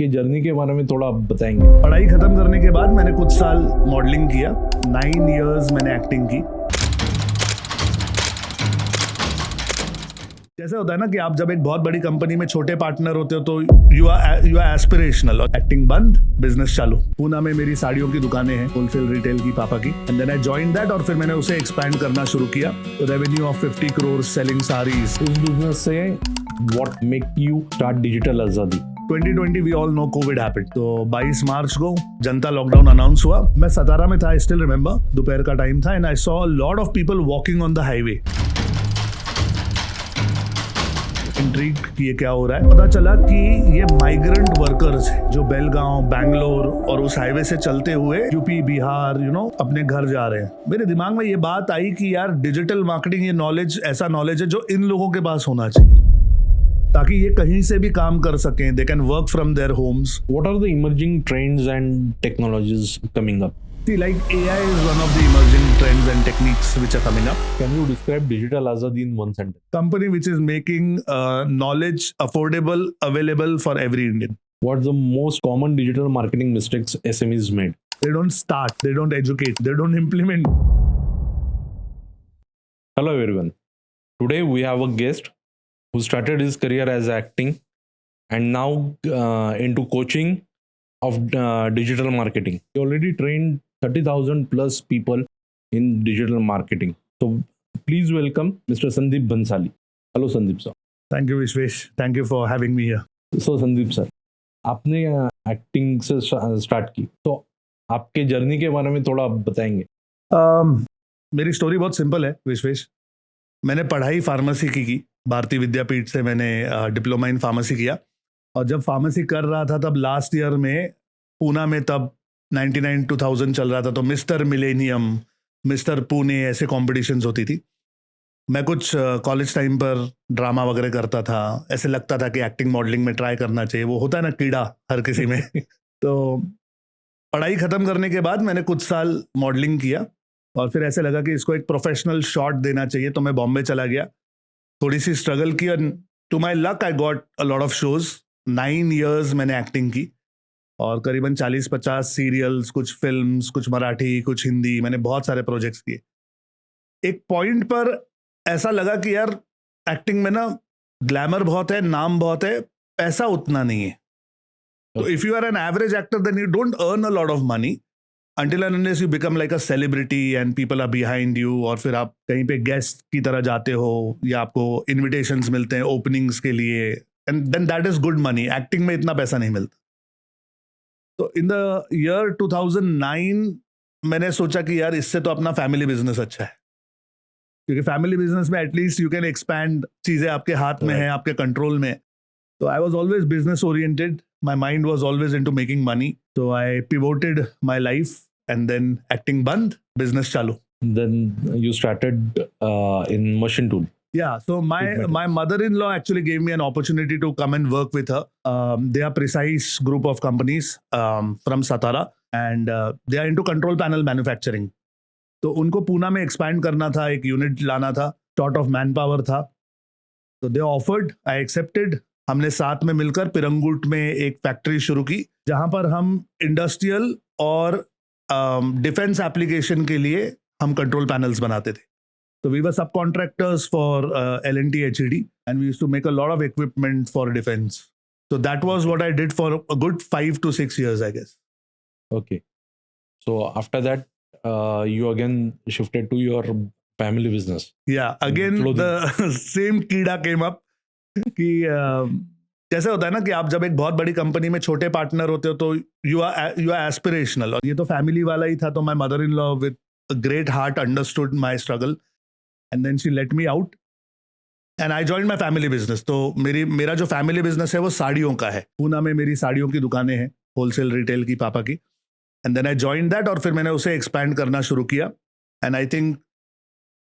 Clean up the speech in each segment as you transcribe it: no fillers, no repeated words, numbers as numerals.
आपकी जर्नी के बारे में थोड़ा बताएंगे? पढ़ाई खत्म करने के बाद मैंने कुछ साल मॉडलिंग किया, 9 इयर्स मैंने एक्टिंग की। जैसे होता है ना कि आप जब एक बहुत बड़ी कंपनी में छोटे पार्टनर होते हो तो यू आर एस्पिरेशनल। और एक्टिंग बंद, बिजनेस चालू। पूना में मेरी साड़ियों की दुकानें हैं, होलसेल रिटेल की, पापा की। And then I join that और फिर मैंने उसे एक्सपैंड करना शुरू किया। तो revenue of 50 crore selling saris. उस बिजनेस से what make you start digital Azadi? 2020 we all know covid happened. तो 22 मार्च को जनता लॉकडाउन अनाउंस हुआ। मैं सतारा में था, आई स्टिल रिमेंबर, दोपहर का टाइम था and I saw a lot of people walking on the highway. Intrigue कि ये क्या हो रहा है। पता चला कि ये माइग्रेंट वर्कर्स हैं जो बेलगांव, बैंगलोर और उस हाईवे से चलते हुए यूपी, बिहार, अपने घर जा रहे हैं। मेरे दिमाग में ये बात आई कि यार डिजिटल मार्केटिंग, ये नॉलेज ऐसा नॉलेज है जो इन लोगों के पास होना चाहिए ताकि ये कहीं से भी काम कर सकें। They can work from their Holmes. What are the emerging trends and technologies coming up? See, like AI is one of the emerging trends and techniques which are coming up. Can you describe digital azadi in one sentence? Company which is making knowledge affordable, available for every Indian. What's the most common digital marketing mistakes SMEs made? They don't start, they don't educate, they don't implement. Hello everyone. Today we have a guest who started his career as acting and now into coaching of digital marketing. He already trained 30,000 plus people in digital marketing. So please welcome Mr. Sandeep Bansali. Hello Sandeep sir. Thank you, Vishwesh. Thank you for having me here. So Sandeep sir, आपने acting से start की, तो आपके journey के बारे में थोड़ा बताएंगे? मेरी स्टोरी बहुत सिंपल है विश्वेश। मैंने पढ़ाई फार्मेसी की भारतीय विद्यापीठ से। मैंने डिप्लोमा इन फार्मेसी किया और जब फार्मेसी कर रहा था तब लास्ट ईयर में पूना में, तब 99-2000 चल रहा था, तो मिस्टर मिलेनियम, मिस्टर पुणे ऐसे कॉम्पिटिशन्स होती थी। मैं कुछ कॉलेज टाइम पर ड्रामा वगैरह करता था। ऐसे लगता था कि एक्टिंग मॉडलिंग में ट्राई करना चाहिए। वो होता है ना कीड़ा हर किसी में। तो पढ़ाई ख़त्म करने के बाद मैंने कुछ साल मॉडलिंग किया और फिर ऐसे लगा कि इसको एक प्रोफेशनल शॉट देना चाहिए, तो मैं बॉम्बे चला गया। थोड़ी सी स्ट्रगल की और to my luck I got a lot of shows. 9 years मैंने एक्टिंग की और करीबन 40-50 सीरियल्स, कुछ फिल्म्स, कुछ मराठी, कुछ हिंदी, मैंने बहुत सारे प्रोजेक्ट्स किए। एक पॉइंट पर ऐसा लगा कि यार एक्टिंग में ना ग्लैमर बहुत है, नाम बहुत है, पैसा उतना नहीं है। तो if you are an average actor then you don't earn a lot of money until and unless you become like a celebrity and people are behind you, और फिर आप कहीं पे गेस्ट की तरह जाते हो या आपको इनविटेशंस मिलते हैं ओपनिंग्स के लिए, and then that is good money. Acting में इतना पैसा नहीं मिलता। तो इन द ईयर 2009 मैंने सोचा कि यार इससे तो अपना फैमिली बिजनेस अच्छा है, क्योंकि फैमिली बिजनेस में एटलीस्ट यू कैन एक्सपैंड, चीज़ें आपके हाथ में है, आपके कंट्रोल में। तो I was always business oriented, my mind was always into making money, so I pivoted my life and then acting band, business chalu. Then you started in machine tool. Yeah, so my mother-in-law actually gave me an opportunity to come and work with her. They are Precise group of companies from Satara and they are into control panel manufacturing. तो उनको पूना में expand करना था, एक unit लाना था, short of manpower था, तो they offered, I accepted. हमने साथ में मिलकर पिरंगुट में एक फैक्ट्री शुरू की जहां पर हम इंडस्ट्रियल और डिफेंस एप्लीकेशन के लिए हम कंट्रोल पैनल्स बनाते थे। तो we were sub contractors for L&T HED and we used to make a lot of equipment for defence. So that was what I did for a good 5 to 6 years, I guess. Okay. So after that, you again shifted to your family business. Yeah, again the same कीड़ा came up. कि जैसे होता है ना कि आप जब एक बहुत बड़ी कंपनी में छोटे पार्टनर होते हो तो यू आर एस्पिरेशनल, और ये तो फैमिली वाला ही था। तो my mother in law with a great heart understood my struggle and then she let me out and I joined my family business. तो मेरा जो फैमिली बिजनेस है वो साड़ियों का है। पूना में मेरी साड़ियों की दुकानें हैं, होलसेल रिटेल की, पापा की। And then I joined that और फिर मैंने उसे एक्सपैंड करना शुरू किया and I think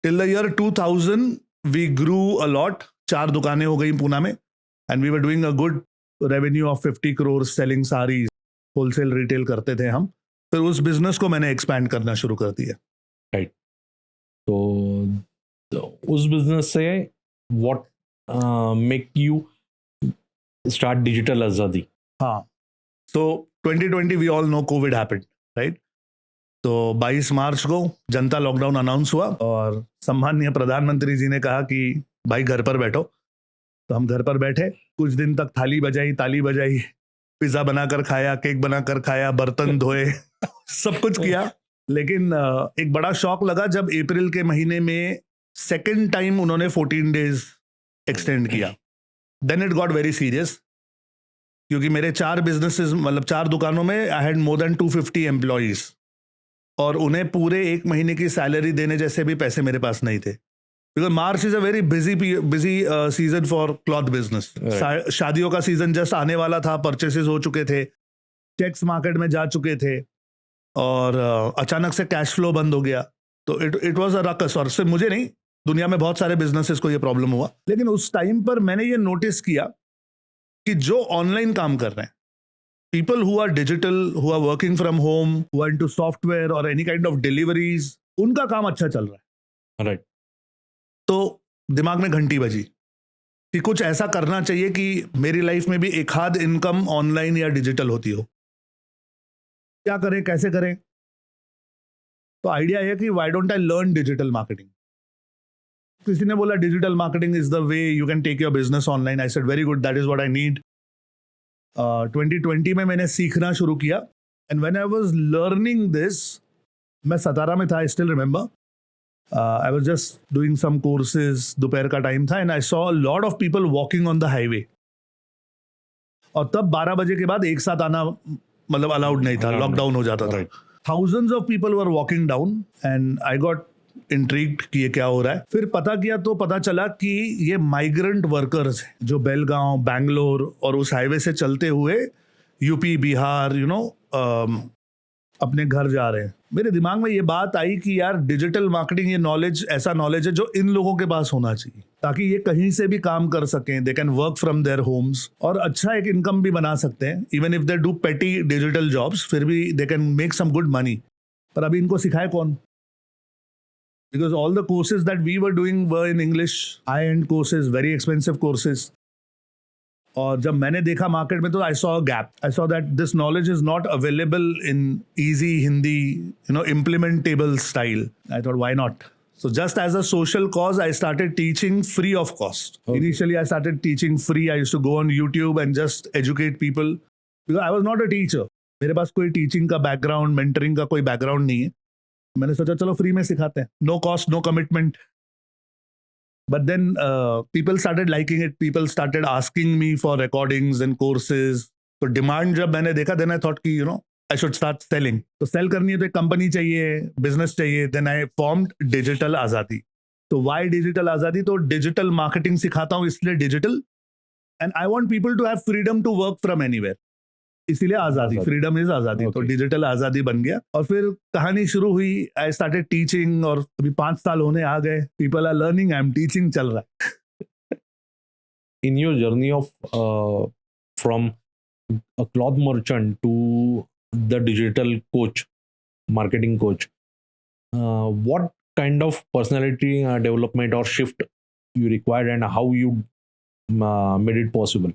till the year 2000 we grew a lot. 4 दुकानें हो गई पूना में and we were doing a good revenue of 50 crore selling saris. Wholesale retail करते थे हम। फिर उस बिजनेस को मैंने एक्सपैंड करना शुरू कर दिया। राइट। तो उस बिजनेस से what make you start digital आजादी? हाँ, So 2020 we all know COVID happened, right? तो 22 मार्च को जनता लॉकडाउन अनाउंस हुआ और सम्माननीय प्रधानमंत्री जी ने कहा कि भाई घर पर बैठो। तो हम घर पर बैठे, कुछ दिन तक थाली बजाई, ताली बजाई, पिज्जा बनाकर खाया, केक बनाकर खाया, बर्तन धोए, सब कुछ किया। लेकिन एक बड़ा शॉक लगा जब अप्रैल के महीने में सेकेंड टाइम उन्होंने 14 डेज एक्सटेंड किया। Then it got very serious, क्योंकि मेरे 4 बिजनेसेस, मतलब 4 दुकानों में I had more than 250 employees और उन्हें पूरे 1 महीने की सैलरी देने जैसे भी पैसे मेरे पास नहीं थे। Because March is a very busy season for cloth business. शादियों का सीजन जस्ट आने वाला था, परचेसेस हो चुके थे, चेक्स मार्केट में जा चुके थे और अचानक से कैश फ्लो बंद हो गया। तो इट वाज अ रकस। और सिर्फ मुझे नहीं, दुनिया में बहुत सारे बिजनेसेस को ये प्रॉब्लम हुआ। लेकिन उस टाइम पर मैंने ये नोटिस किया कि जो ऑनलाइन काम कर रहे हैं, people who are digital, who are working from home, who are into software or any kind of deliveries, उनका काम अच्छा चल रहा है। राइट। तो दिमाग में घंटी बजी कि कुछ ऐसा करना चाहिए कि मेरी लाइफ में भी एक आध इनकम ऑनलाइन या डिजिटल होती हो। क्या करें, कैसे करें? तो आइडिया है कि why don't I learn digital marketing. किसी ने बोला digital marketing is the way you can take your business online. I said very good, that is what I need. 2020 में मैंने सीखना शुरू किया and when I was learning this, मैं सतारा में था, I still remember, I was just doing some courses, दोपहर का टाइम था and I saw a lot of people walking on the highway. और तब 12 बजे के बाद एक साथ आना मतलब अलाउड नहीं था, लॉकडाउन हो जाता था। Thousands of people were walking down and I got intrigued कि ये क्या हो रहा है। फिर पता किया तो पता चला कि ये माइग्रेंट वर्कर्स हैं जो बेलगांव, बैंगलोर और उस हाईवे से चलते हुए यूपी, बिहार, अपने घर जा रहे हैं। मेरे दिमाग में ये बात आई कि यार डिजिटल मार्केटिंग, ये नॉलेज, ऐसा नॉलेज है जो इन लोगों के पास होना चाहिए ताकि ये कहीं से भी काम कर सकें, they can work from their homes और अच्छा एक इनकम भी बना सकते हैं। Even if they do petty digital jobs, फिर भी they can make some good money. पर अभी इनको सिखाए कौन? Because all the courses that we were doing were in English, high-end courses, very expensive courses. और जब मैंने देखा मार्केट में तो I saw a gap. I saw that this knowledge is not available in easy Hindi, implementable style. I thought, why not? So just as a social cause, I started teaching free of cost. Okay. Initially, I started teaching free. I used to go on YouTube and just educate people. Because I was not a teacher. मेरे पास कोई teaching का background, mentoring का कोई background नहीं है। मैंने सोचा चलो फ्री में सिखाते हैं, no cost, no commitment. But then people started liking it, people started asking me for recordings and courses. तो डिमांड जब मैंने देखा, देन आई थॉट कि आई शुड स्टार्ट सेलिंग। तो सेल करनी है तो एक कंपनी चाहिए, बिजनेस चाहिए। देन आई फॉर्म्ड डिजिटल आजादी। तो वाई डिजिटल आजादी? तो डिजिटल मार्केटिंग सिखाता हूँ इसलिए digital, and I want people to have freedom to work from anywhere, इसीलिए आजादी, फ्रीडम इज आजादी। तो डिजिटल आजादी बन गया और फिर कहानी शुरू हुई। आई स्टार्टेड टीचिंग और अभी 5 साल होने आ गए। People are learning, I am teaching, चल रहा है। In your journey of from a cloth merchant to the digital coach, marketing coach, what kind of personality development or shift you required and how you made it possible?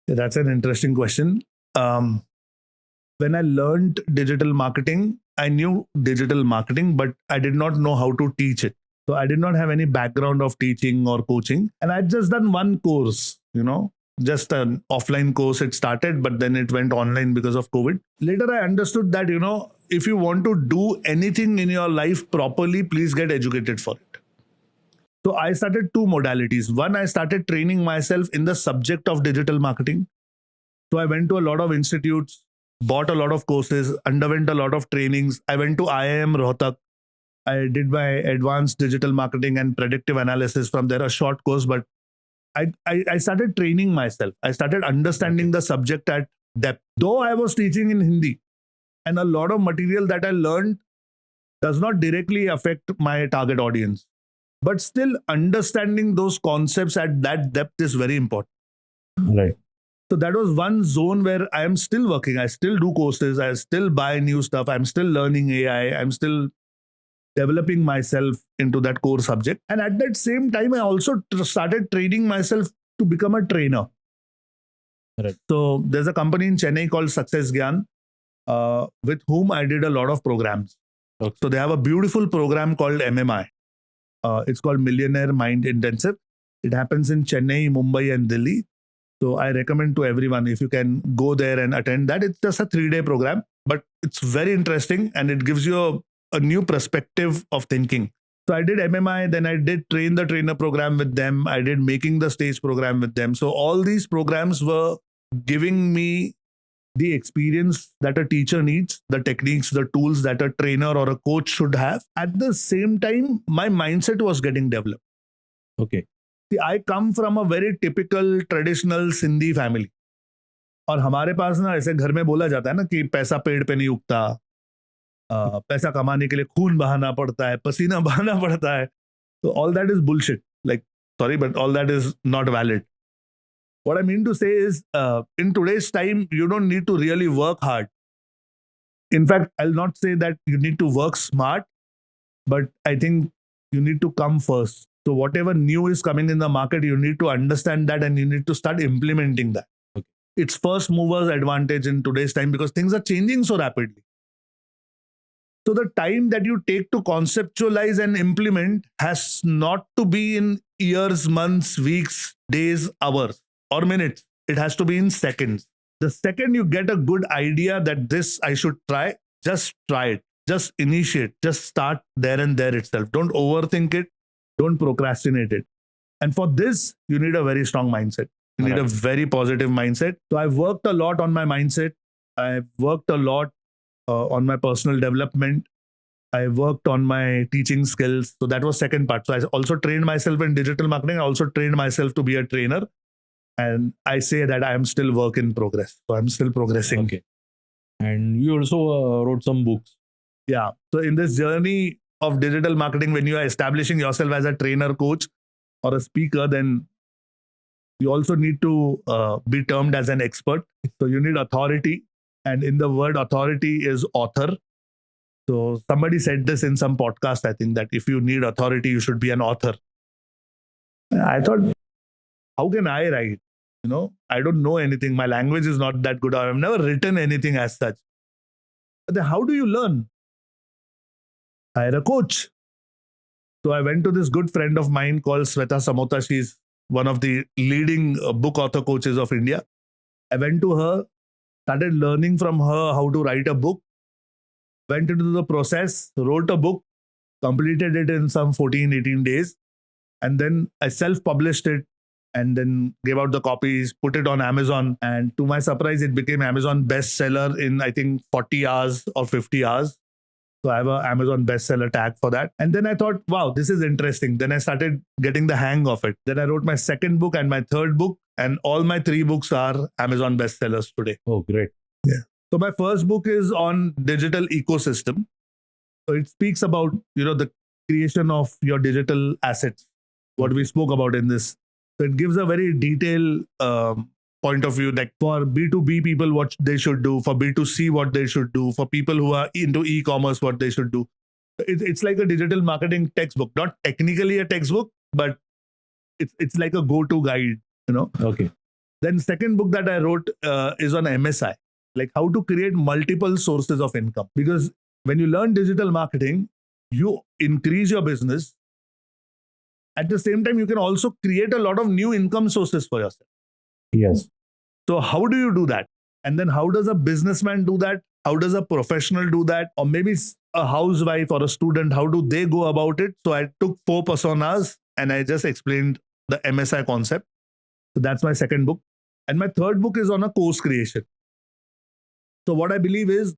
That's an interesting question. When I learned digital marketing, I knew digital marketing, but I did not know how to teach it. So I did not have any background of teaching or coaching. And I'd just done one course, just an offline course. It started, but then it went online because of COVID. Later, I understood that, if you want to do anything in your life properly, please get educated for it. So I started 2 modalities. One, I started training myself in the subject of digital marketing. So I went to a lot of institutes, bought a lot of courses, underwent a lot of trainings. I went to IIM Rohtak. I did my advanced digital marketing and predictive analysis from there, a short course, but I started training myself. I started understanding the subject at depth. Though I was teaching in Hindi, and a lot of material that I learned does not directly affect my target audience. But still understanding those concepts at that depth is very important. Right. So that was one zone where I am still working. I still do courses. I still buy new stuff. I'm still learning AI. I'm still developing myself into that core subject. And at that same time, I also started training myself to become a trainer. Right. So there's a company in Chennai called Success Gyan, with whom I did a lot of programs. Okay. So they have a beautiful program called MMI. It's called Millionaire Mind Intensive. It happens in Chennai, Mumbai, and Delhi. So I recommend to everyone, if you can go there and attend that. It's just a 3-day program, but it's very interesting and it gives you a new perspective of thinking. So I did MMI, then I did Train the Trainer program with them. I did Making the Stage program with them. So all these programs were giving me the experience that a teacher needs, the techniques, the tools that a trainer or a coach should have. At the same time, my mindset was getting developed. Okay. See, I come from a very typical traditional Sindhi family. और हमारे पास ना ऐसे घर में बोला जाता है ना कि पैसा पेड़ पे नहीं उगता, पैसा कमाने के लिए खून बहाना पड़ता है, पसीना बहाना पड़ता है. So all that is bullshit. Like, sorry, but all that is not valid. What I mean to say is, in today's time, you don't need to really work hard. In fact, I'll not say that you need to work smart, but I think you need to come first. So whatever new is coming in the market, you need to understand that and you need to start implementing that. Okay. It's first movers advantage in today's time because things are changing so rapidly. So the time that you take to conceptualize and implement has not to be in years, months, weeks, days, hours, or minutes. It has to be in seconds. The second you get a good idea that this I should try, just try it. Just initiate. Just start there and there itself. Don't overthink it. Don't procrastinate it. And for this, you need a very strong mindset. You need a very positive mindset. So I've worked a lot on my mindset. I've worked a lot on my personal development. I worked on my teaching skills. So that was second part. So I also trained myself in digital marketing. I also trained myself to be a trainer. And I say that I am still work in progress. So I'm still progressing. Okay. And you also wrote some books. Yeah. So in this journey of digital marketing, when you are establishing yourself as a trainer, coach, or a speaker, then you also need to be termed as an expert. So you need authority. And in the word authority is author. So somebody said this in some podcast, I think, that if you need authority, you should be an author. I thought, how can I write? You know, I don't know anything. My language is not that good. I've never written anything as such. But then how do you learn? Hire a coach. So I went to this good friend of mine called Sweta Samota. She's one of the leading book author coaches of India. I went to her, started learning from her how to write a book, went into the process, wrote a book, completed it in some 14, 18 days. And then I self-published it and then gave out the copies, put it on Amazon. And to my surprise, it became Amazon bestseller in, I think, 40 hours or 50 hours. So I have an Amazon bestseller tag for that. And then I thought, wow, this is interesting. Then I started getting the hang of it. Then I wrote my second book and my third book. And all my 3 books are Amazon bestsellers today. Oh, great. Yeah. So my first book is on digital ecosystem. So it speaks about, the creation of your digital assets, what we spoke about in this. So it gives a very detailed point of view, like for B2B people, what they should do, for B2C, what they should do, for people who are into e-commerce, what they should do. It's like a digital marketing textbook, not technically a textbook, but it's like a go-to guide, Okay. Then second book that I wrote is on MSI, like how to create multiple sources of income. Because when you learn digital marketing, you increase your business. At the same time, you can also create a lot of new income sources for yourself. Yes. So how do you do that? And then how does a businessman do that? How does a professional do that? Or maybe a housewife or a student, how do they go about it? So I took 4 personas and I just explained the MSI concept. So that's my second book. And my third book is on a course creation. So what I believe is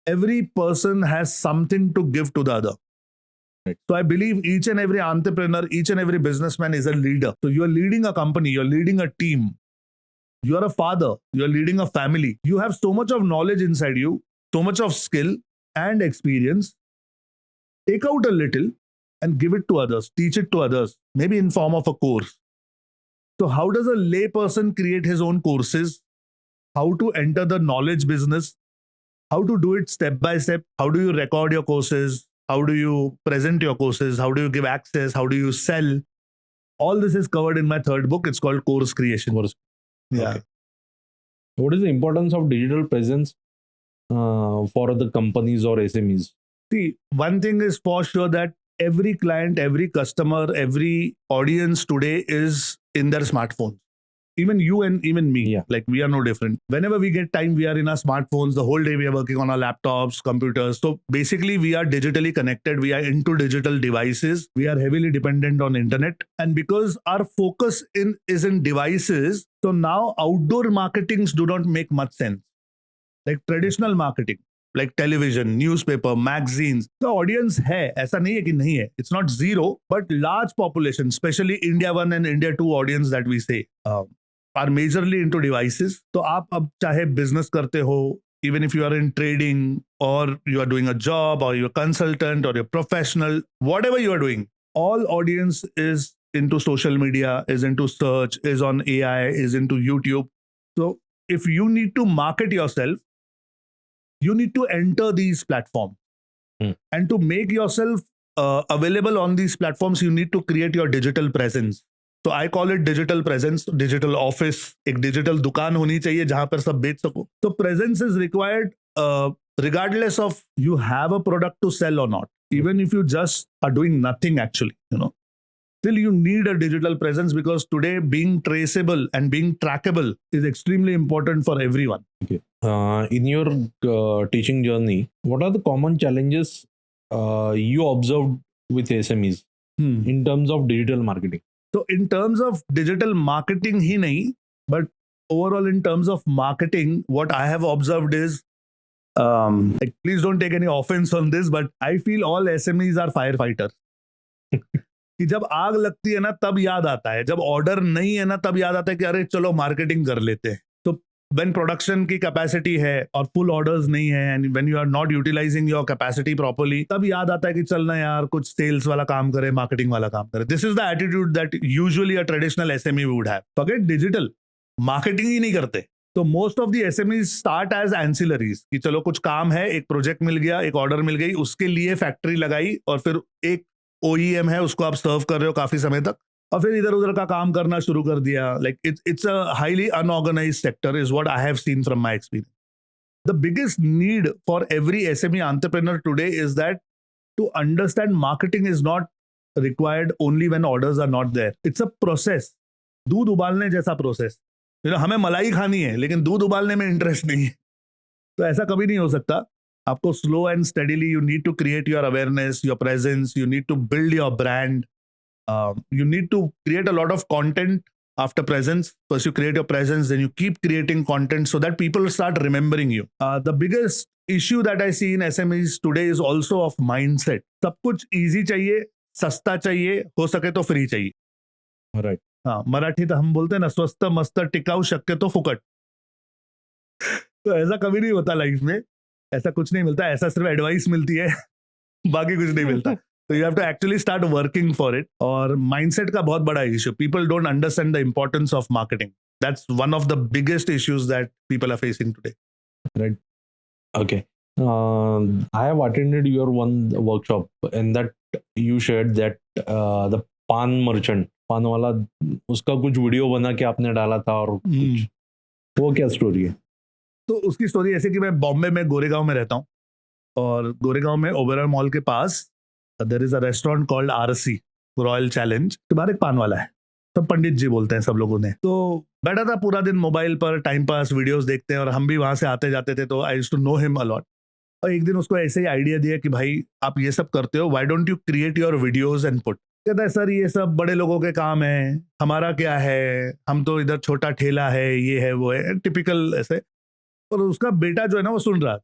every person has something to give to the other. Right. So I believe each and every entrepreneur, each and every businessman is a leader. So you're leading a company, you're leading a team. You're a father, you're leading a family. You have so much of knowledge inside you, so much of skill and experience. Take out a little and give it to others, teach it to others, maybe in form of a course. So how does a lay person create his own courses? How to enter the knowledge business? How to do it step by step? How do you record your courses? How do you present your courses? How do you give access? How do you sell? All this is covered in my third book. It's called Course Creation. Course. Yeah. Okay. What is the importance of digital presence for the companies or SMEs? See, one thing is for sure that every client, every customer, every audience today is in their smartphone. Even you and even me, Yeah. like we are no different. Whenever we get time, we are in our smartphones. The whole day we are working on our laptops, computers. So basically, we are digitally connected. We are into digital devices. We are heavily dependent on internet. And because our focus is in devices, so now outdoor marketings do not make much sense. Like traditional marketing, like television, newspaper, magazines. The audience है, ऐसा नहीं है कि नहीं है. It's not zero, but large population, especially India 1 and India 2 audience that we say, are majorly into devices. तो आप अब चाहे business करते हो, even if you are in trading or you are doing a job or you're a consultant or you're professional, whatever you are doing, all audience is into social media, is into search, is on AI, is into YouTube. So if you need to market yourself, you need to enter these platforms. And to make yourself available on these platforms, you need to create your digital presence. So I call it digital presence, digital office. एक digital दुकान होनी चाहिए जहां पर सब बेच सको. So presence is required regardless of you have a product to sell or not. Even if you just are doing nothing actually, still you need a digital presence, because today being traceable and being trackable is extremely important for everyone. In your teaching journey, what are the common challenges you observed with SMEs in terms of digital marketing? So in terms of digital marketing ही नहीं, but overall in terms of marketing, what I have observed is, like, please don't take any offense on this, but I feel all SMEs are firefighters. कि जब आग लगती है ना तब याद आता है, जब ऑर्डर नहीं है ना तब याद आता है कि अरे चलो मार्केटिंग कर लेते हैं. तो व्हेन प्रोडक्शन की कैपेसिटी है और फुल ऑर्डर्स नहीं है and when you are not utilising your capacity properly, तब याद आता है कि चलना यार कुछ सेल्स वाला काम करे, मार्केटिंग वाला काम करे. This is the attitude that usually a traditional SME would have. Forget digital, marketing ही नहीं करते. तो most of the SME start as ancillaries, कि चलो कुछ काम है, एक प्रोजेक्ट मिल गया, एक ऑर्डर मिल गई, उसके लिए फैक्ट्री लगाई और फिर एक OEM है उसको आप सर्व कर रहे हो काफी समय तक, और फिर इधर उधर का काम करना शुरू कर दिया. Like it's a highly unorganised sector is what I have seen from my experience. The biggest need for every SME entrepreneur today is that to understand marketing is not required only when orders are not there. It's a process, दूध उबालने जैसा process. हमें मलाई खानी है लेकिन दूध उबालने में इंटरेस्ट नहीं है, तो ऐसा कभी नहीं हो सकता. आपको slow and steadily you need to create your awareness, your presence, you need to build your brand, you need to create a lot of content after presence. First you create your presence, then you keep creating content so that people start remembering you. The biggest issue that I see in SMEs today is also of mindset. सब कुछ easy चाहिए, सस्ता चाहिए, हो सके तो free चाहिए. Right. हाँ, मराठी तो हम बोलते हैं ना, स्वस्त मस्त टिकाऊ शक्य तो फुकट. तो ऐसा कभी नहीं होता लाइफ में, ऐसा कुछ नहीं मिलता, ऐसा सिर्फ एडवाइस मिलती है, बाकी कुछ नहीं मिलता. So you have to actually start working for it. और mindset का बहुत बड़ा issue. People don't understand the importance of marketing. That's one of the biggest issues that people are facing today. Right. Okay. I have attended your one workshop, and that you shared that the पान merchant, पान वाला, उसका कुछ video बना के आपने डाला था, और कुछ वो क्या स्टोरी है? तो उसकी स्टोरी ऐसे कि मैं बॉम्बे में गोरेगांव में रहता हूँ, और गोरेगांव में ओबेरॉय मॉल के पास there is a restaurant called RC, Royal Challenge. तो बाहर एक पान वाला है, तो पंडित जी बोलते हैं सब लोगों ने. तो बैठा था पूरा दिन मोबाइल पर, टाइम पास, वीडियोस देखते हैं, और हम भी वहां से आते जाते थे, तो I used to know him a lot. और एक दिन उसको ऐसे ही आइडिया दिया कि भाई आप ये सब करते हो, why don't you create your videos and put. कहता है सर ये सब बड़े लोगों के काम है, हमारा क्या है, हम तो इधर छोटा ठेला है, ये है वो है, टिपिकल ऐसे. और उसका बेटा जो है ना वो सुन रहा,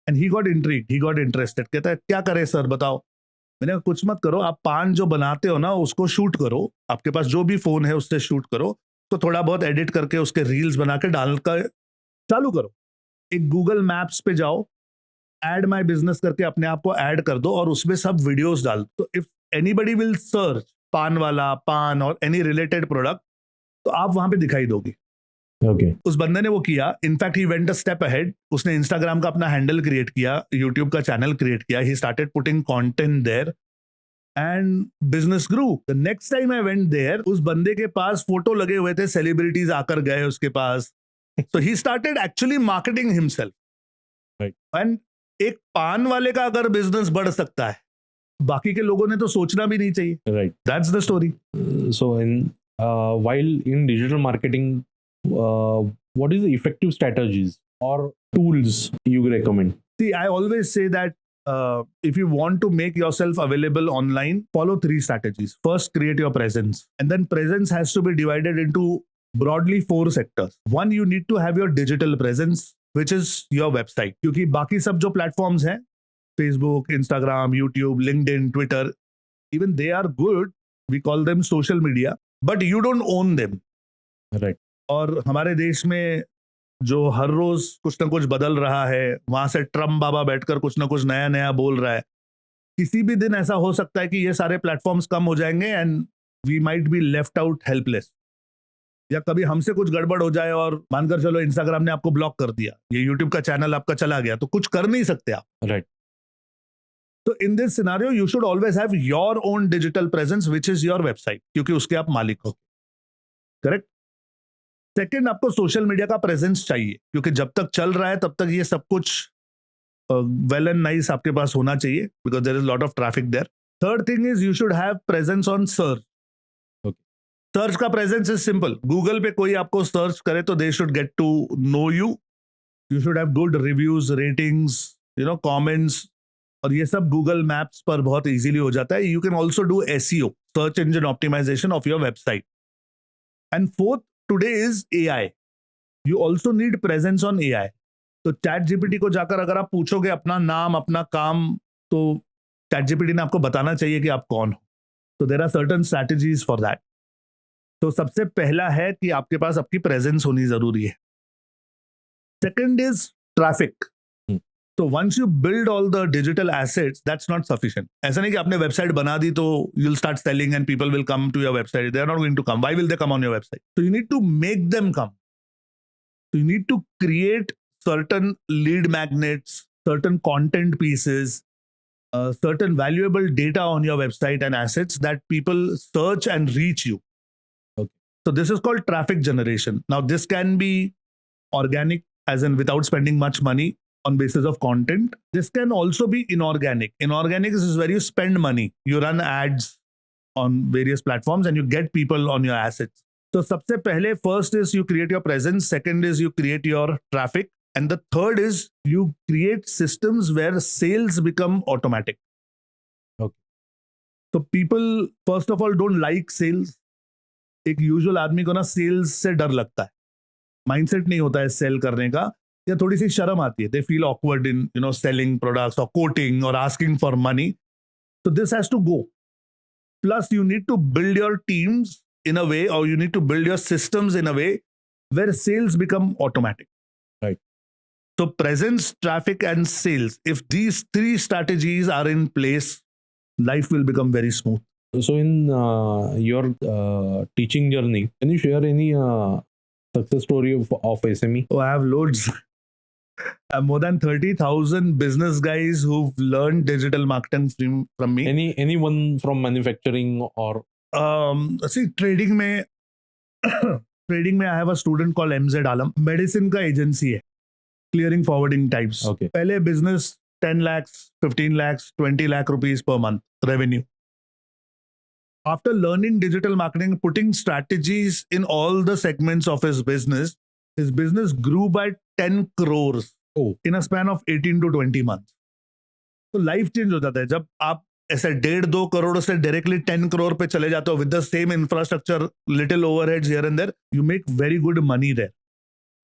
and he got intrigued, he got interested. कहता है क्या करे सर बताओ. मैंने कहा कुछ मत करो, आप पान जो बनाते हो ना उसको शूट करो, आपके पास जो भी फोन है उससे शूट करो, तो थोड़ा बहुत एडिट करके उसके रील्स बना के डालकर चालू करो. एक गूगल मैप्स पे जाओ, ऐड माय बिजनेस करके अपने आप को ऐड कर दो, और उसमें सब वीडियोस डाल. तो इफ एनीबडी विल सर्च पान वाला, पान और एनी रिलेटेड प्रोडक्ट, तो आप वहां पे दिखाई दोगी. Okay. उस बंदे ने वो किया. In fact he went a step ahead. उसने इंस्टाग्राम का अपना हैंडल क्रिएट किया, यूट्यूब का चैनल क्रिएट किया. He started putting content there and business grew. The next time I went there, उस बंदे के पास फोटो लगे हुए थे, सेलिब्रिटीज आकर गए उसके पास, So he started actually marketing himself. Right. And एक पान वाले का अगर बिजनेस बढ़ सकता है, बाकी के लोगों ने तो सोचना भी नहीं चाहिए. Right. That's the story. So while in digital marketing, what is the effective strategies or tools you recommend? See, I always say that if you want to make yourself available online, follow 3 strategies. First, create your presence. And then presence has to be divided into broadly 4 sectors. One, you need to have your digital presence, which is your website. क्योंकि बाकी सब जो platforms हैं, Facebook, Instagram, YouTube, LinkedIn, Twitter, even they are good. We call them social media, but you don't own them. Right. और हमारे देश में जो हर रोज कुछ ना कुछ बदल रहा है, वहां से ट्रम्प बाबा बैठकर कुछ ना कुछ नया नया बोल रहा है. किसी भी दिन ऐसा हो सकता है कि ये सारे प्लेटफॉर्म्स कम हो जाएंगे and we might be left out helpless. या कभी हमसे कुछ गड़बड़ हो जाए और मानकर चलो इंस्टाग्राम ने आपको ब्लॉक कर दिया, ये यूट्यूब का चैनल आपका चला गया, तो कुछ कर नहीं सकते आप. Right. तो in this scenario you should always have your own digital presence which is your website, क्योंकि उसके आप मालिक हो. करेक्ट. सेकंड, आपको सोशल मीडिया का प्रेजेंस चाहिए, क्योंकि जब तक चल रहा है तब तक ये सब कुछ वेल एंड नाइस आपके पास होना चाहिए, because there is lot of traffic there. Third thing is you should have presence on search. Search का प्रेजेंस इज सिंपल. गूगल पे कोई आपको सर्च करे तो they should get to know you. You should have good reviews, ratings, comments, और ये सब Google maps पर बहुत इजीली हो जाता है. You can also do SEO, search engine optimization of your website. And fourth, today is AI. You also need presence on AI. तो ChatGPT को जाकर अगर आप पूछोगे अपना नाम, अपना काम, तो चैट जीपीटी ने आपको बताना चाहिए कि आप कौन हो. तो there are certain strategies for that. तो सबसे पहला है कि आपके पास आपकी प्रेजेंस होनी जरूरी है. Second is traffic. तो once you build all the digital assets, that's not sufficient. ऐसा नहीं कि आपने वेबसाइट बना दी तो you will start selling and people will come to your website. They are not going to come. Why will they come on your website? So you need to make them come. So you need to create certain lead magnets, certain content pieces, certain valuable data on your website and assets that people search and reach you. Okay. So this is called traffic generation. Now this can be organic, as in without spending much money on basis of content. This can also be inorganic. Inorganic is where you spend money. You run ads on various platforms and you get people on your assets. So सबसे पहले, first is you create your presence, second is you create your traffic, and the third is you create systems where sales become automatic. Okay. So people first of all don't like sales. एक usual आदमी को ना sales से डर लगता है, mindset नहीं होता है सेल करने का, या थोड़ी सी शर्म आती है. They feel awkward in selling products और कोटिंग और asking for money. So this has to go. Plus you need to build your teams in a way, or you need to build your systems in a way where sales become automatic. Right. So presence, traffic and sales, if these 3 strategies are in place, life will become very smooth. So in your teaching journey, can you share any success story of SME? Oh, I have loads. I have more than 30,000 business guys who've learned digital marketing from me. Anyone from manufacturing or See, trading में I have a student called MZ Alam. Medicine का agency है, clearing forwarding types. Okay. पहले business 10 lakhs, 15 lakhs, 20 lakh rupees per month revenue. After learning digital marketing, putting strategies in all the segments of his business grew by 10 crores in a span of 18 to 20 months. तो life change हो जाता है जब आप ऐसे 1.5-2 करोड़ से directly 10 crore पे चले जाते हो with the same infrastructure, little overheads here and there. You make very good money there.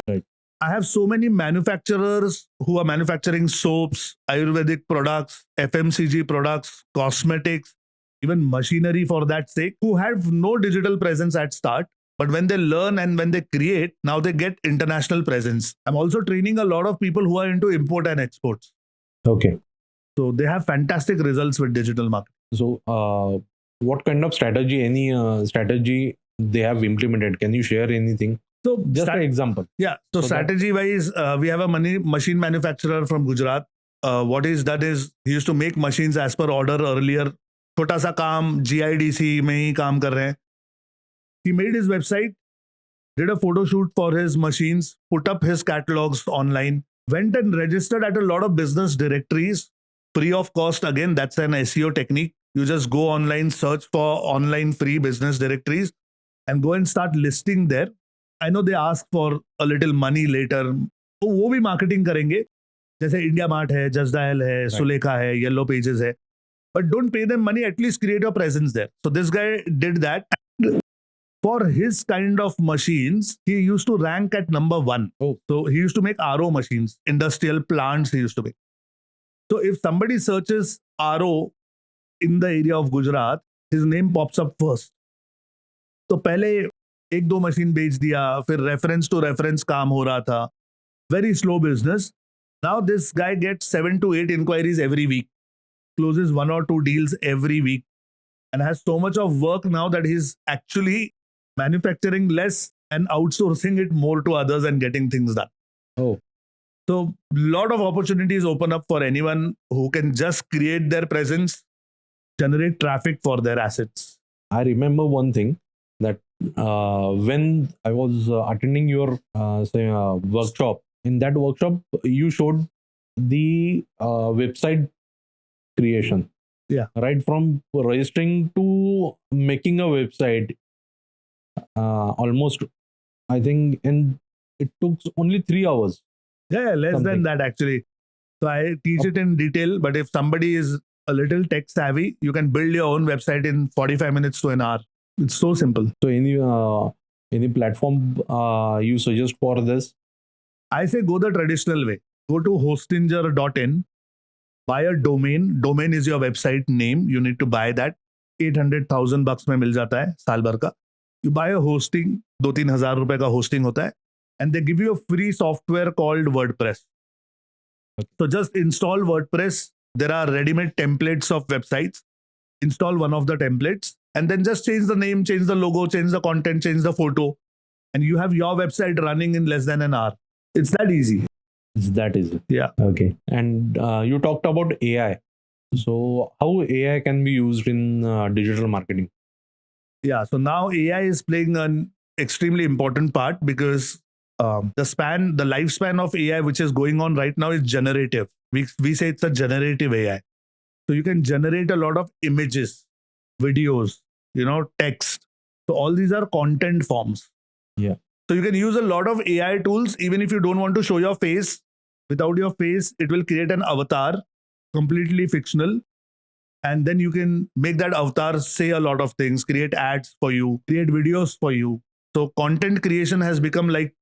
Right. I have so many manufacturers who are manufacturing soaps, Ayurvedic products, FMCG products, cosmetics, even machinery for that sake, who have no digital presence at start. But when they learn and when they create, now they get international presence. I'm also training a lot of people who are into import and exports. Okay. So they have fantastic results with digital marketing. So what kind of strategy, any strategy they have implemented? Can you share anything? So Just an example. Yeah. So strategy wise, we have a machine manufacturer from Gujarat. What he's done is he used to make machines as per order earlier. छोटा सा काम GIDC में ही काम कर रहे हैं. He made his website did a photo shoot for his machines, put up his catalogs online, went and registered at a lot of business directories free of cost. Again, that's an SEO technique. You just go online, search for online free business directories and go and start listing there. I know they ask for a little money later. तो वो भी marketing करेंगे. जैसे India mart है, just dial है, सुलेखा है, yellow pages है. But don't pay them money, at least create your presence there. So this guy did that. For his kind of machines, he used to rank at number 1. Oh. So he used to make RO machines, industrial plants he used to make. So if somebody searches RO in the area of Gujarat, his name pops up first. तो पहले एक दो machine बेच दिया, फिर reference to reference काम हो रहा था. Very slow business. Now this guy gets 7 to 8 inquiries every week, closes 1 or 2 deals every week, and has so much of work now that he's actually manufacturing less and outsourcing it more to others and getting things done. Oh. So lot of opportunities open up for anyone who can just create their presence, generate traffic for their assets. I remember one thing that when I was attending your workshop, in that workshop you showed the website creation. Yeah. Right from registering to making a website, almost, I think, and it took only 3 hours. Yeah, less Something. than that actually. So I teach it in detail, but if somebody is a little tech savvy, you can build your own website in 45 minutes to an hour. It's so simple. So any platform you suggest for this? I say go the traditional way. Go to hostinger.in, buy a domain. Domain is your website name. You need to buy that. 800,000 bucks में मिल जाता है साल भर का. You buy a hosting, 2-3 हजार रुपए का hosting होता है, and they give you a free software called WordPress. So just install WordPress. There are ready-made templates of websites. Install one of the templates and then just change the name, change the logo, change the content, change the photo, and you have your website running in less than an hour. It's that easy. It's that easy. Yeah. Okay. And you talked about AI. So how AI can be used in digital marketing? Yeah. So now AI is playing an extremely important part because the lifespan of AI, which is going on right now, is generative. We say it's a generative AI. So you can generate a lot of images, videos, text. So all these are content forms. Yeah. So you can use a lot of AI tools, even if you don't want to show your face. Without your face, it will create an avatar, completely fictional. And then you can make that avatar say a lot of things, create ads for you, create videos for you. So content creation has become like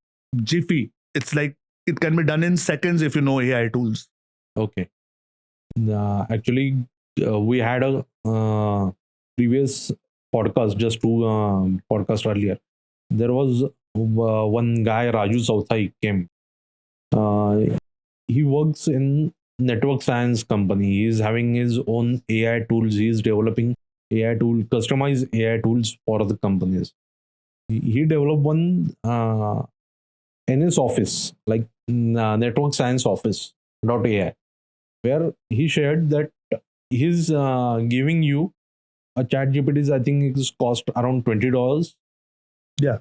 Jiffy. It's like it can be done in seconds if you know AI tools. Okay. Actually, we had a previous podcast, just 2 podcasts earlier. There was one guy, Raju Sauthai, came. He works in network science company. He is having his own AI tools. He is developing AI tool, customized AI tools for the companies. He developed one NS Office, like Network Science Office.ai, where he shared that he's giving you a chat GPT's, I think it's cost around $20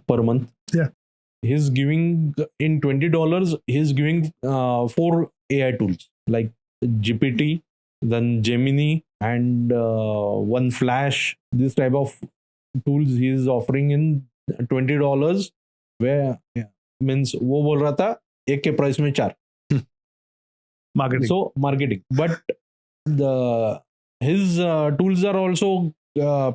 per month. Yeah. He's giving in $20, he's giving 4 AI tools like GPT, then Gemini, and one Flash. This type of tools he is offering in $20, where means वो बोल रहा था एक के price में 4. Marketing. So marketing, but his tools are also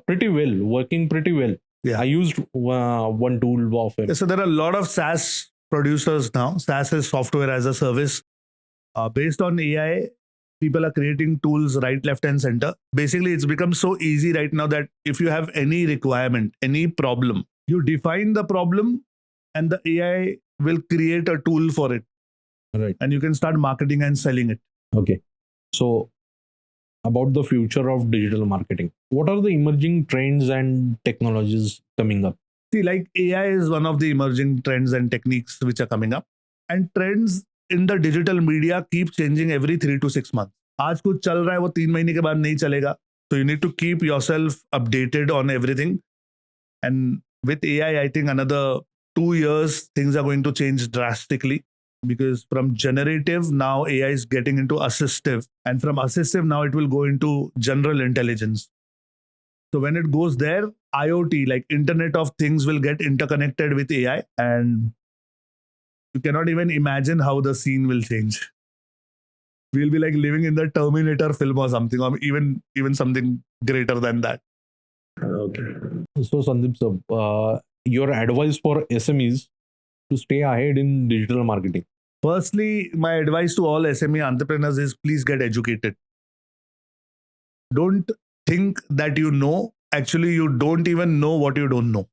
pretty well, working pretty well. Yeah. I used one tool of it. So there are a lot of SaaS producers now. SaaS is software as a service. Based on AI, people are creating tools right, left, and center. Basically, it's become so easy right now that if you have any requirement, any problem, you define the problem and the AI will create a tool for it. Right. And you can start marketing and selling it. Okay. So about the future of digital marketing, what are the emerging trends and technologies coming up? See, like AI is one of the emerging trends and techniques which are coming up. And trends in the digital media keep changing every 3 to 6 months. आज कुछ चल रहा है वो 3 महीने के बाद नहीं चलेगा. So you need to keep yourself updated on everything. And with AI, I think another 2 years, things are going to change drastically because from generative, now AI is getting into assistive. And from assistive, now it will go into general intelligence. So when it goes there, IoT, like Internet of Things, will get interconnected with AI. And you cannot even imagine how the scene will change. We'll be like living in the Terminator film or something, or even something greater than that. Okay. So Sandeep sir, your advice for SMEs to stay ahead in digital marketing. Firstly, my advice to all SME entrepreneurs is please get educated. Don't think that you know. Actually, you don't even know what you don't know.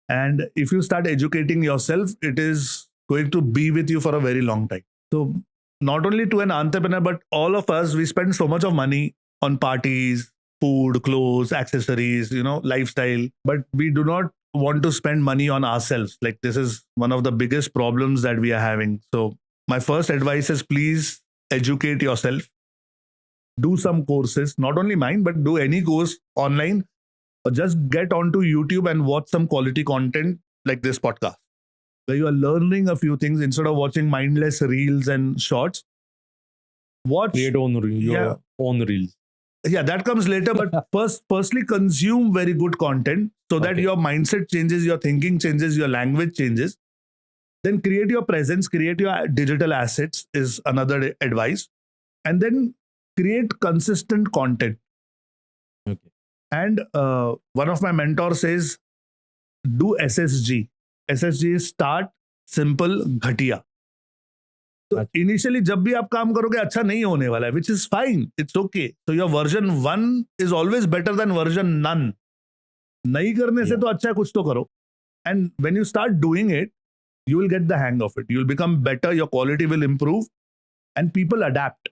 And if you start educating yourself, it is going to be with you for a very long time. So not only to an entrepreneur, but all of us, we spend so much of money on parties, food, clothes, accessories, lifestyle, but we do not want to spend money on ourselves. Like this is one of the biggest problems that we are having. So my first advice is please educate yourself. Do some courses, not only mine, but do any course online, or just get onto YouTube and watch some quality content like this podcast, where you are learning a few things instead of watching mindless reels and shorts. Watch. Create your own reels. Yeah, that comes later. But firstly, consume very good content so that your mindset changes, your thinking changes, your language changes. Then create your presence, create your digital assets is another advice. And then create consistent content. Okay. And one of my mentors says, do SSG. SSG is start, simple, घटिया. तो initially जब भी आप काम करोगे अच्छा नहीं होने वाला है, which is fine, it's okay. So your version 1 is always better than version none. नहीं करने से तो अच्छा है, कुछ तो करो. And when you start doing it, you will get the hang of it. You will become better, your quality will improve, and people adapt.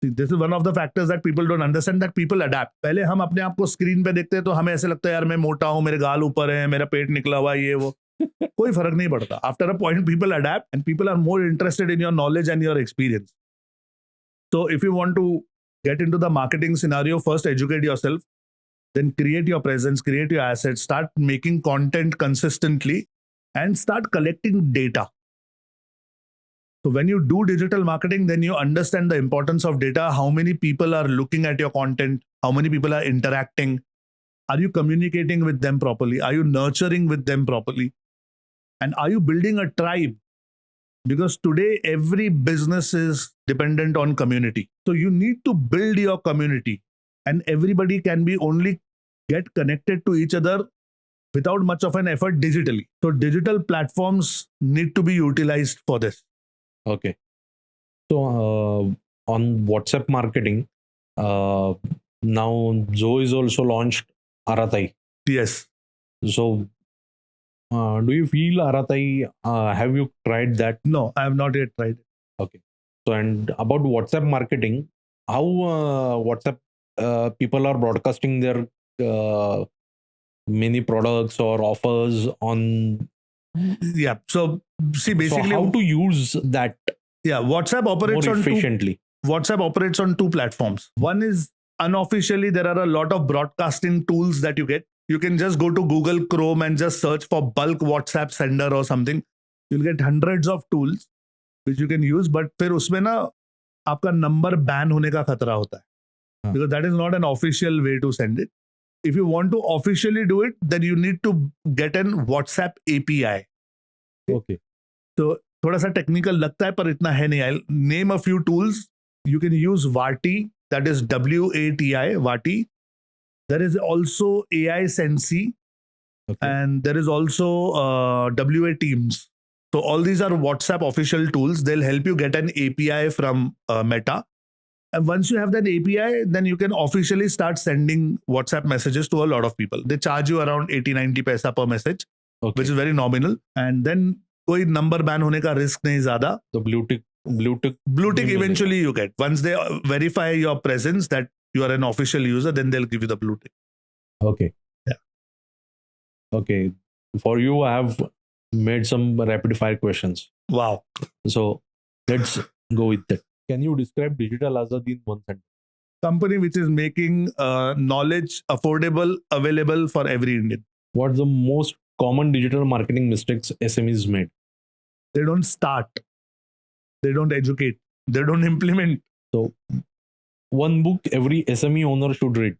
See, this is one of the factors that people don't understand, that people adapt. पहले हम अपने आप को screen पे देखते हैं तो हमें ऐसे लगता है यार मैं मोटा हूं, मेरे गाल ऊपर है, मेरा पेट निकला हुआ है, ये वो. कोई फर्क नहीं पड़ता. After a point, people adapt and people are more interested in your knowledge and your experience. So if you want to get into the marketing scenario, first educate yourself, then create your presence, create your assets, start making content consistently, and start collecting data. So when you do digital marketing, then you understand the importance of data. How many people are looking at your content? How many people are interacting? Are you communicating with them properly? Are you nurturing with them properly? And are you building a tribe? Because today, every business is dependent on community. So you need to build your community. And everybody can be only get connected to each other without much of an effort digitally. So digital platforms need to be utilized for this. Okay. So on WhatsApp marketing, now Zoe is also launched Aratai. Yes. So do you feel Aratai? Have you tried that? No, I have not yet tried it. Okay. So and about WhatsApp marketing, how WhatsApp people are broadcasting their many products or offers on. Yeah. So see, basically, so how to use that? Yeah, WhatsApp operates more on efficiently. WhatsApp operates on 2 platforms. One is unofficially, there are a lot of broadcasting tools that you get. You can just go to Google Chrome and just search for bulk WhatsApp sender or something. You'll get hundreds of tools which you can use, but फिर उसमें ना आपका number ban होने का खतरा होता है. Because that is not an official way to send it. If you want to officially do it, then you need to get an WhatsApp API. Okay. So थोड़ा सा technical लगता है पर इतना है नहीं. I'll name a few tools. You can use Vati, that is WATI, Vati. There is also AI Sensi, and there is also WA Teams. So all these are WhatsApp official tools. They'll help you get an API from Meta. And once you have that API, then you can officially start sending WhatsApp messages to a lot of people. They charge you around 80-90 paisa per message, which is very nominal. And then कोई number ban होने का risk नहीं ज़्यादा. The blue tick eventually you get. Once they verify your presence that you are an official user, then they'll give you the blue tick. Okay. Yeah. Okay. For you, I have made some rapid fire questions. Wow. So let's go with that. Can you describe Digital Azad in one sentence? Company which is making knowledge affordable, available for every Indian. What's the most common digital marketing mistakes SMEs made? They don't start. They don't educate. They don't implement. So, one book every SME owner should read.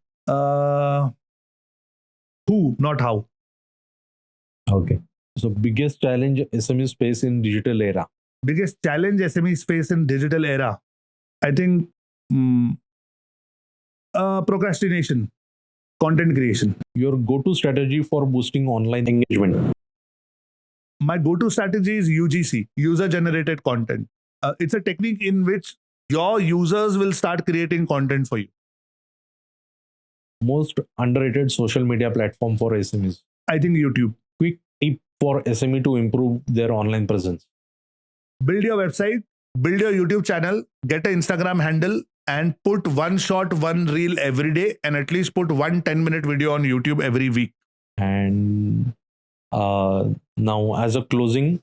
Who, not how. Okay. So, biggest challenge SMEs face in digital era. Biggest challenge SMEs face in digital era, I think, procrastination, content creation. Your go-to strategy for boosting online engagement. My go-to strategy is UGC, user-generated content. It's a technique in which your users will start creating content for you. Most underrated social media platform for SMEs. I think YouTube. Quick tip for SME to improve their online presence. Build your website, build your YouTube channel, get an Instagram handle, and put one shot, one reel every day, and at least put 1 10-minute video on YouTube every week. And now, as a closing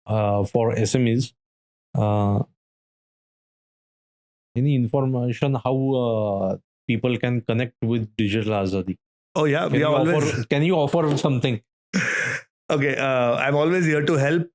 for SMEs, any information how people can connect with Digital Azadi? Oh yeah, we are always. Can you offer something? Okay, I'm always here to help.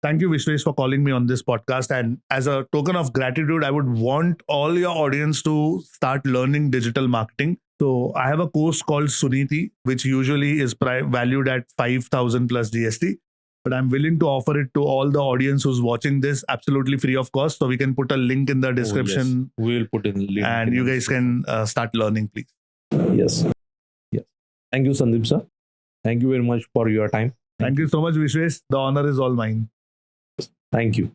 Thank you, Vishwesh, for calling me on this podcast. And as a token of gratitude, I would want all your audience to start learning digital marketing. So I have a course called Suniti, which usually is valued at 5,000 plus GST. But I'm willing to offer it to all the audience who's watching this absolutely free of cost. So we can put a link in the description. Oh, yes. We'll put in the link. And you guys can start learning, please. Yes. Yes. Thank you, Sandeep sir. Thank you very much for your time. Thank you so much, Vishwesh. The honor is all mine. Thank you.